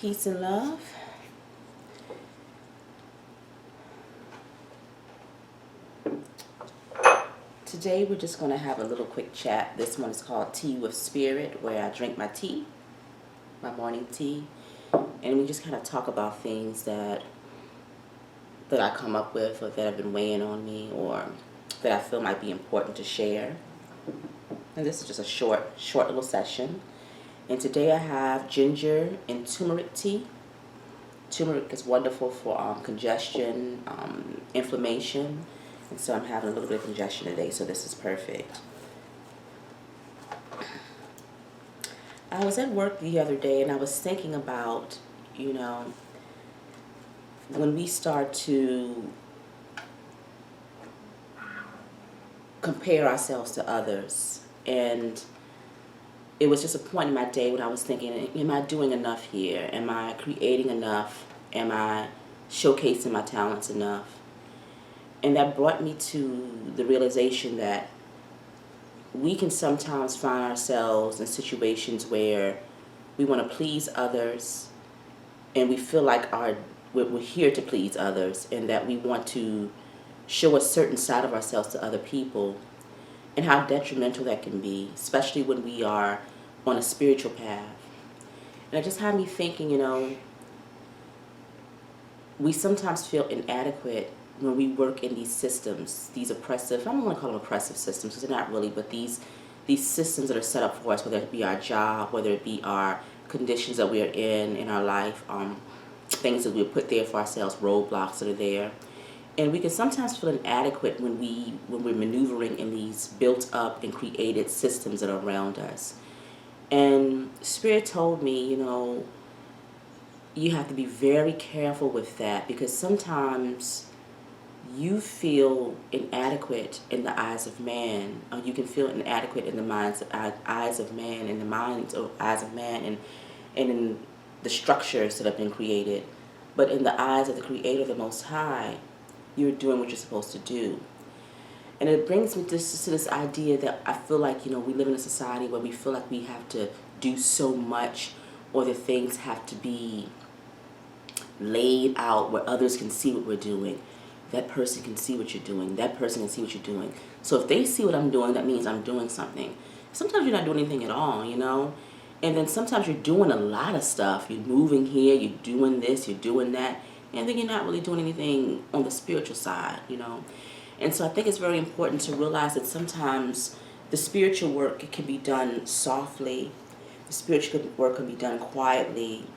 Peace and love. Today we're just going to have a little quick chat. This one is called Tea with Spirit, where I drink my tea, my morning tea, and we just kind of talk about things that I come up with or that have been weighing on me or that I feel might be important to share. And this is just a short little session. And today I have ginger and turmeric tea. Turmeric is wonderful for congestion, inflammation, and so I'm having a little bit of congestion today, so this is perfect. I was at work the other day and I was thinking about, when we start to compare ourselves to others, and it was just a point in my day when I was thinking, am I doing enough here? Am I creating enough? Am I showcasing my talents enough? And that brought me to the realization that we can sometimes find ourselves in situations where we want to please others and we feel like we're here to please others and that we want to show a certain side of ourselves to other people, and how detrimental that can be, especially when we are on a spiritual path. And it just had me thinking, we sometimes feel inadequate when we work in these systems, these oppressive, I don't want to call them oppressive systems because they're not really, but these systems that are set up for us, whether it be our job, whether it be our conditions that we are in our life, things that we put there for ourselves, roadblocks that are there. And we can sometimes feel inadequate when we're maneuvering in these built up and created systems that are around us. And Spirit told me, you have to be very careful with that, because sometimes you feel inadequate in the eyes of man, or you can feel inadequate in the eyes of man, in the minds or eyes of man, and in the structures that have been created. But in the eyes of the Creator, the Most High, you're doing what you're supposed to do. And it brings me to this idea that I feel like, we live in a society where we feel like we have to do so much, or that things have to be laid out where others can see what we're doing. That person can see what you're doing. That person can see what you're doing. So if they see what I'm doing, that means I'm doing something. Sometimes you're not doing anything at all, And then sometimes you're doing a lot of stuff. You're moving here, you're doing this, you're doing that. And then you're not really doing anything on the spiritual side, And so I think it's very important to realize that sometimes the spiritual work can be done softly. The spiritual work can be done quietly.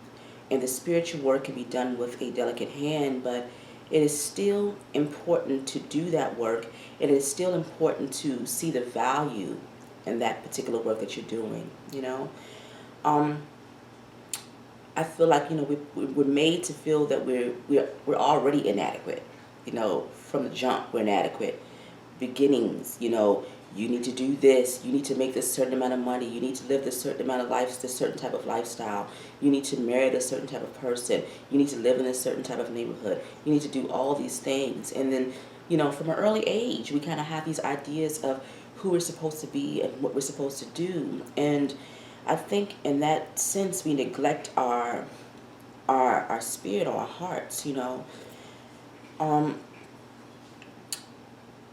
And the spiritual work can be done with a delicate hand, but it is still important to do that work. It is still important to see the value in that particular work that you're doing, I feel like, we're made to feel that we're already inadequate, from the jump. We're inadequate. Beginnings, you need to do this, you need to make this certain amount of money, you need to live this certain amount of life, this certain type of lifestyle, you need to marry this certain type of person, you need to live in this certain type of neighborhood, you need to do all these things. And then, from an early age, we kind of have these ideas of who we're supposed to be and what we're supposed to do. And I think in that sense we neglect our spirit or our hearts,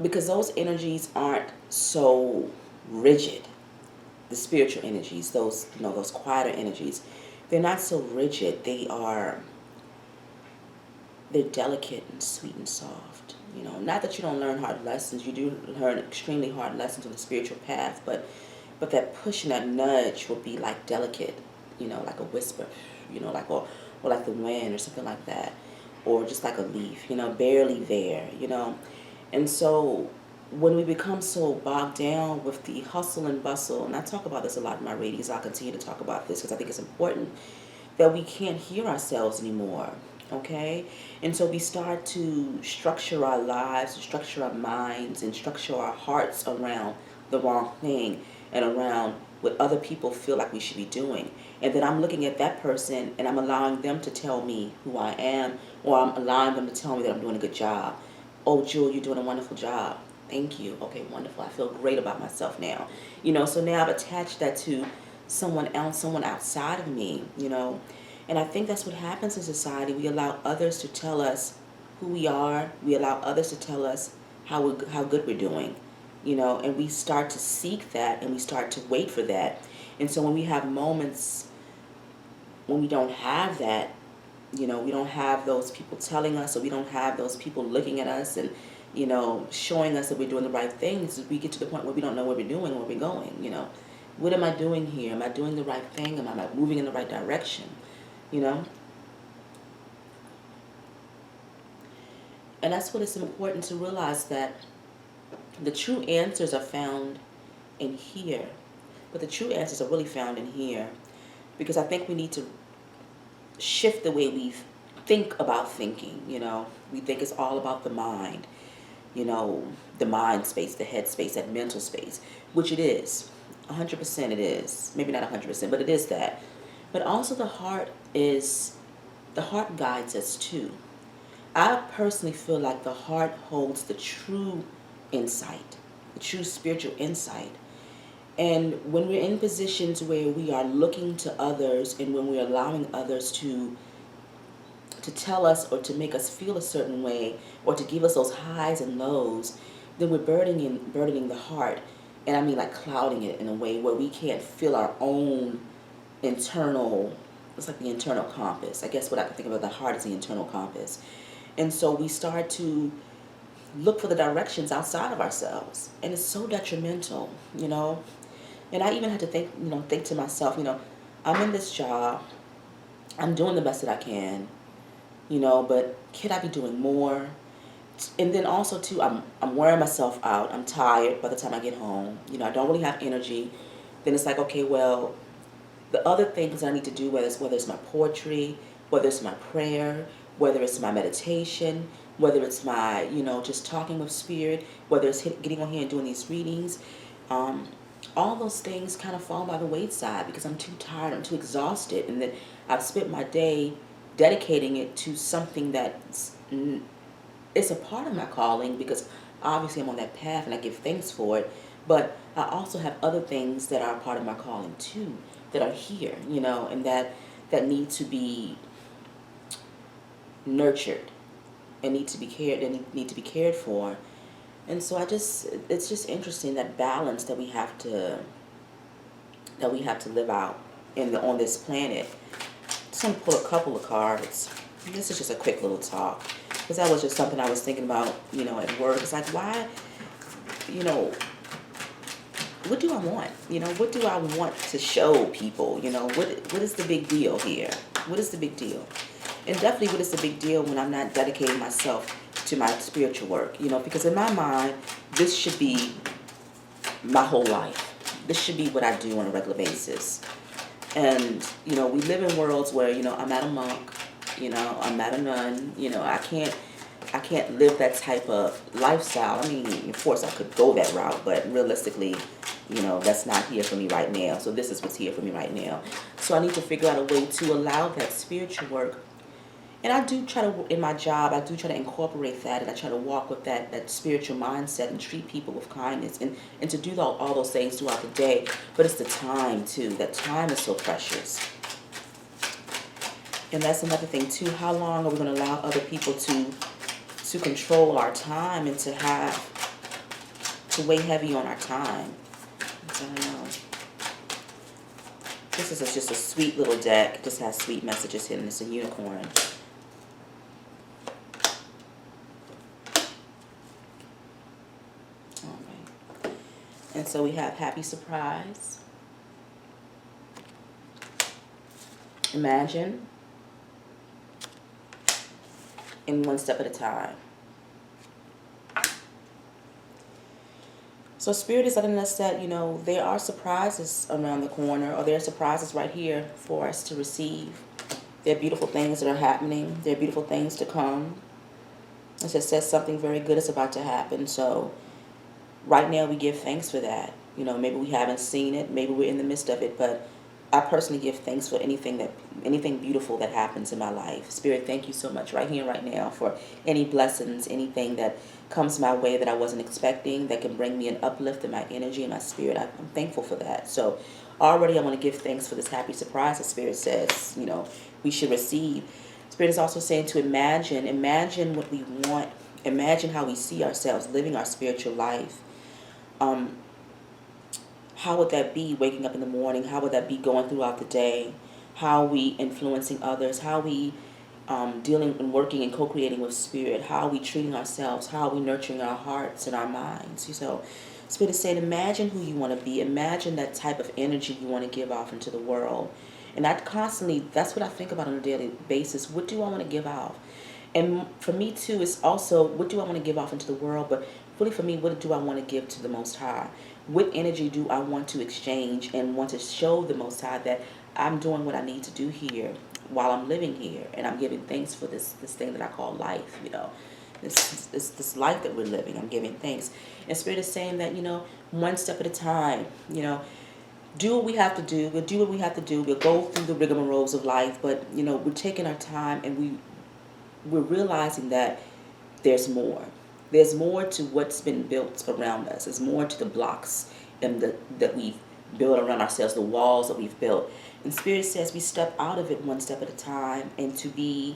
because those energies aren't so rigid. The spiritual energies, those quieter energies, they're not so rigid. They're delicate and sweet and soft. Not that you don't learn hard lessons. You do learn extremely hard lessons on the spiritual path, but that push and that nudge will be like delicate, like a whisper, or like the wind or something like that, or just like a leaf, barely there, And so when we become so bogged down with the hustle and bustle, and I talk about this a lot in my readings, I'll continue to talk about this because I think it's important, that we can't hear ourselves anymore, okay? And so we start to structure our lives, structure our minds, and structure our hearts around the wrong thing and around what other people feel like we should be doing. And then I'm looking at that person and I'm allowing them to tell me who I am, or I'm allowing them to tell me that I'm doing a good job. Oh, Jewel, you're doing a wonderful job. Thank you. Okay, wonderful. I feel great about myself now. So now I've attached that to someone else, someone outside of me, And I think that's what happens in society. We allow others to tell us who we are. We allow others to tell us how good we're doing, and we start to seek that and we start to wait for that. And so when we have moments when we don't have that, we don't have those people telling us, or we don't have those people looking at us and, showing us that we're doing the right things, we get to the point where we don't know what we're doing, where we're going. What am I doing here? Am I doing the right thing? Am I moving in the right direction? You know? And that's what it's important to realize, that the true answers are found in here. But the true answers are really found in here. Because I think we need to shift the way we think about thinking. We think it's all about the mind, the mind space, the head space, that mental space, which it is. 100% it is. Maybe not 100%, but it is that. But also the heart guides us too. I personally feel like the heart holds the true insight, the true spiritual insight. And when we're in positions where we are looking to others, and when we're allowing others to tell us or to make us feel a certain way, or to give us those highs and lows, then we're burdening the heart. And I mean, like, clouding it in a way where we can't feel our own internal, it's like the internal compass. I guess what I can think about the heart is the internal compass. And so we start to look for the directions outside of ourselves. And it's so detrimental. And I even had to think to myself, I'm in this job, I'm doing the best that I can, but could I be doing more? And then also too, I'm wearing myself out. I'm tired by the time I get home. I don't really have energy. Then it's like, okay, well, the other things I need to do, whether it's my poetry, whether it's my prayer, whether it's my meditation, whether it's my, just talking with spirit, whether it's getting on here and doing these readings, all those things kind of fall by the wayside because I'm too tired, I'm too exhausted, and then I've spent my day dedicating it to something that's it's a part of my calling, because obviously I'm on that path and I give thanks for it, but I also have other things that are a part of my calling too, that are here, and that need to be nurtured and need to be cared for. And so it's just interesting, that balance that we have to live out on this planet. Just going to pull a couple of cards. This is just a quick little talk, because that was just something I was thinking about, at work. It's like, why, what do I want? What do I want to show people? What is the big deal here? What is the big deal? And definitely, what is the big deal when I'm not dedicating myself to my spiritual work? Because in my mind, this should be my whole life. This should be what I do on a regular basis. And, we live in worlds where, I'm not a monk, I'm not a nun, I can't live that type of lifestyle. I mean, of course I could go that route, but realistically, that's not here for me right now. So this is what's here for me right now. So I need to figure out a way to allow that spiritual work. And I do try to, in my job, I do try to incorporate that, and I try to walk with that spiritual mindset and treat people with kindness, and to do all those things throughout the day. But it's the time, too. That time is so precious. And that's another thing, too. How long are we going to allow other people to control our time and to weigh heavy on our time? I don't know. This is just a sweet little deck. It just has sweet messages in it. It's a unicorn. And so we have happy surprise, imagine, and one step at a time. So Spirit is letting us that, there are surprises around the corner, or there are surprises right here for us to receive. There are beautiful things that are happening. There are beautiful things to come. It just says something very good is about to happen. So right now we give thanks for that. Maybe we haven't seen it, maybe we're in the midst of it, but I personally give thanks for anything beautiful that happens in my life. Spirit, thank you so much right here, right now, for any blessings, anything that comes my way that I wasn't expecting, that can bring me an uplift in my energy and my spirit. I'm thankful for that. So already I want to give thanks for this happy surprise. The Spirit says, we should receive. Spirit is also saying to imagine what we want, imagine how we see ourselves living our spiritual life. How would that be waking up in the morning? How would that be going throughout the day? How are we influencing others? How are we dealing and working and co-creating with Spirit? How are we treating ourselves? How are we nurturing our hearts and our minds? So Spirit is saying, imagine who you want to be. Imagine that type of energy you want to give off into the world. And that's what I think about on a daily basis. What do I want to give off? And for me too, it's also, what do I want to give off into the world? But really for me, what do I want to give to the Most High? What energy do I want to exchange and want to show the Most High that I'm doing what I need to do here while I'm living here, and I'm giving thanks for this thing that I call life, this life that we're living. I'm giving thanks. And Spirit is saying that, one step at a time, do what we have to do. We'll do what we have to do. We'll go through the rigmaroles of life, but, we're taking our time, and we're realizing that there's more. There's more to what's been built around us. There's more to the blocks that we've built around ourselves, the walls that we've built. And Spirit says we step out of it one step at a time, and to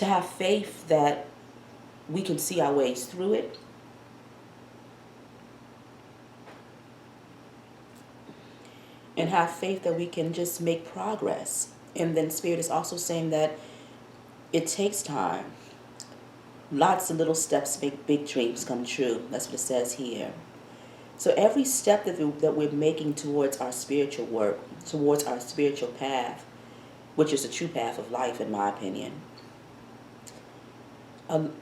have faith that we can see our ways through it. And have faith that we can just make progress. And then Spirit is also saying that it takes time. Lots of little steps make big dreams come true. That's what it says here. So every step that we're making towards our spiritual work, towards our spiritual path, which is the true path of life, in my opinion. And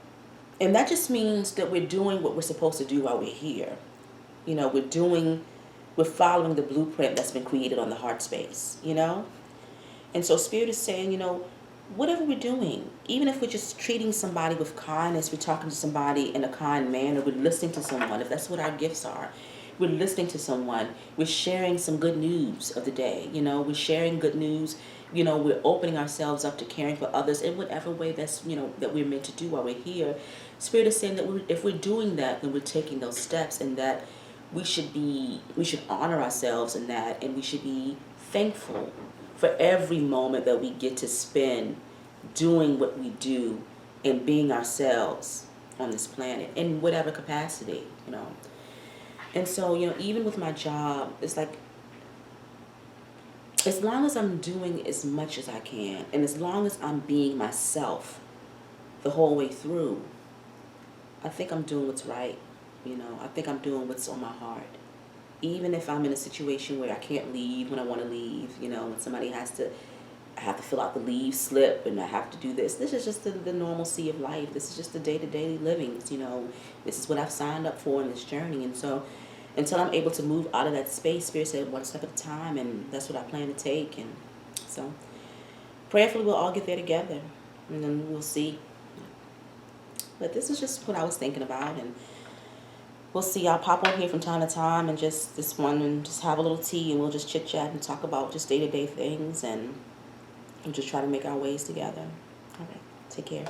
that just means that we're doing what we're supposed to do while we're here. We're following the blueprint that's been created on the heart space, And so Spirit is saying, whatever we're doing, even if we're just treating somebody with kindness, we're talking to somebody in a kind manner, we're listening to someone, if that's what our gifts are, we're listening to someone, we're sharing some good news of the day, we're sharing good news, we're opening ourselves up to caring for others in whatever way that's, that we're meant to do while we're here. Spirit is saying that if we're doing that, then we're taking those steps, and that we should honor ourselves in that, and we should be thankful for every moment that we get to spend doing what we do and being ourselves on this planet in whatever capacity, And so, even with my job, it's like, as long as I'm doing as much as I can, and as long as I'm being myself the whole way through, I think I'm doing what's right, I think I'm doing what's on my heart. Even if I'm in a situation where I can't leave when I want to leave, when somebody I have to fill out the leave slip, and I have to do this. This is just the normalcy of life. This is just the day-to-day living. This is what I've signed up for in this journey. And so until I'm able to move out of that space, Spirit said one step at a time, and that's what I plan to take. And so prayerfully we'll all get there together, and then we'll see. But this is just what I was thinking about, and we'll see. I'll pop on here from time to time and just have a little tea, and we'll just chit chat and talk about just day-to-day things, and just try to make our ways together. All right. Take care.